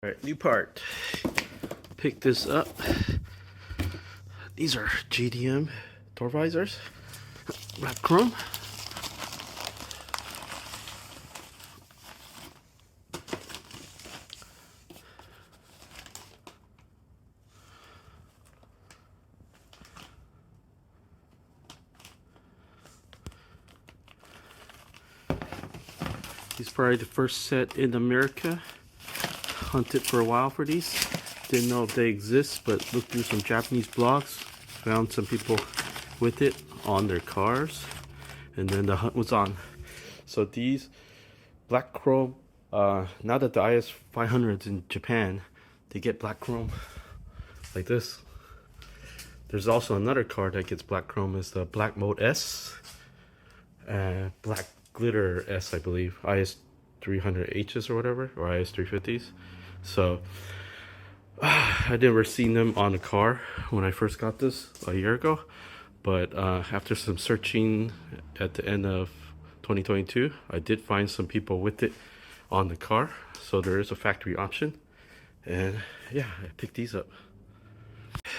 Alright, new part. Pick this up. These are JDM door visors. Wrap chrome. These are probably the first set in America. Hunted for a while for these. Didn't know if they exist, but looked through some Japanese blogs. Found some people with it on their cars. And then the hunt was on. So these black chrome, now that the IS500 is in Japan, they get black chrome like this. There's also another car that gets black chrome, is the Black Mode S. Black Glitter S, I believe. IS300Hs or whatever, or IS350s. So I'd never seen them on a car when I first got this a year ago, but after some searching at the end of 2022, I did find some people with it on the car. So there is a factory option, and yeah, I picked these up.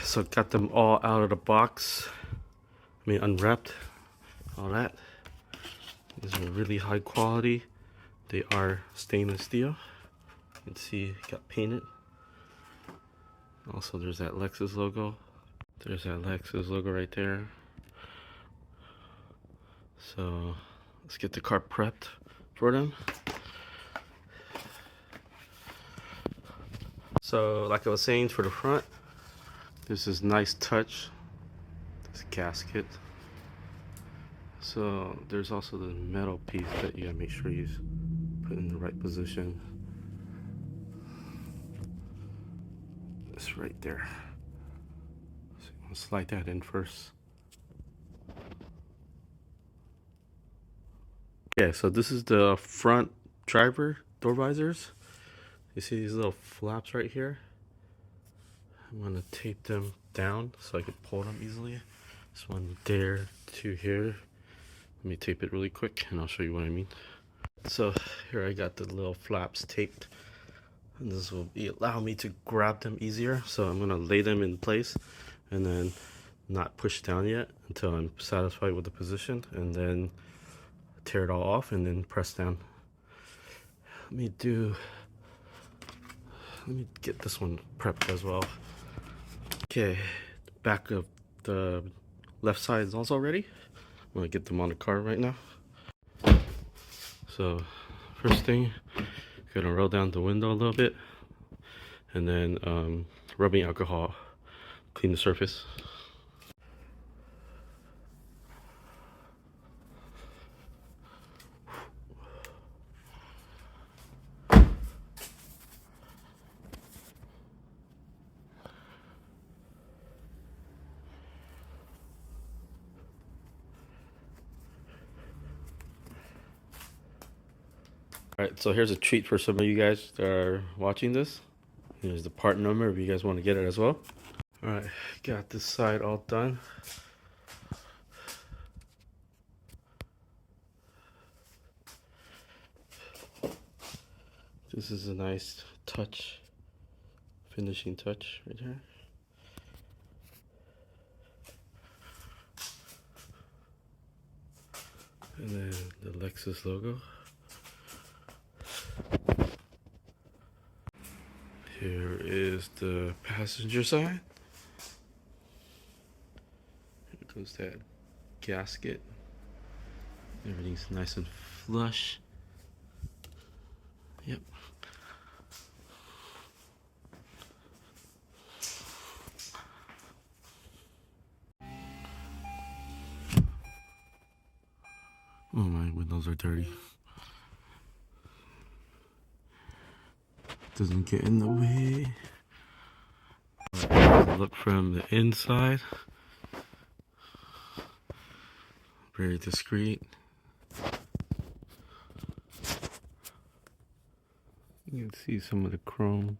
So got them all out of the box. I mean, unwrapped, all that. These are really high quality. They are stainless steel. You can see it got painted. Also, there's that Lexus logo. There's that Lexus logo right there. So let's get the car prepped for them. So like I was saying, for the front, this is nice touch. This gasket. So there's also the metal piece that you gotta make sure you put in the right position. It's right there. So you want to slide that in first. Yeah, so this is the front driver door visors. You see these little flaps right here? I'm gonna tape them down so I can pull them easily. This one there, two here. Let me tape it really quick and I'll show you what I mean. So here I got the little flaps taped, and this will allow me to grab them easier. So I'm gonna lay them in place and then not push down yet until I'm satisfied with the position, and then tear it all off and then press down. Let me get this one prepped as well. Okay, back of the left side is also ready. I'm gonna get them on the car right now. So first thing, gonna roll down the window a little bit, and then rubbing alcohol, clean the surface. Alright, so here's a treat for some of you guys that are watching this. Here's the part number if you guys want to get it as well. Alright, got this side all done. This is a nice touch, finishing touch right here. And then the Lexus logo. Here is the passenger side. Here goes that gasket. Everything's nice and flush. Yep. Oh, my windows are dirty. Doesn't get in the way. Look from the inside. Very discreet. You can see some of the chrome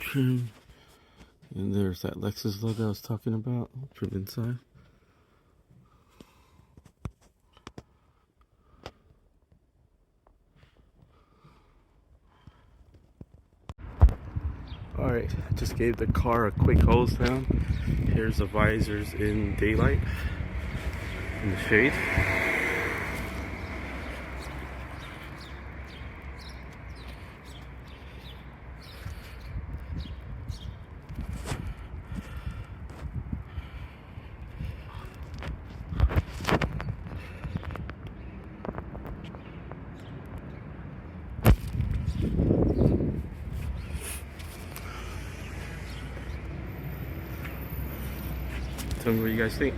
trim. And there's that Lexus logo I was talking about from inside. Alright, just gave the car a quick hose down. Here's the visors in daylight, in the shade. Tell me what you guys think.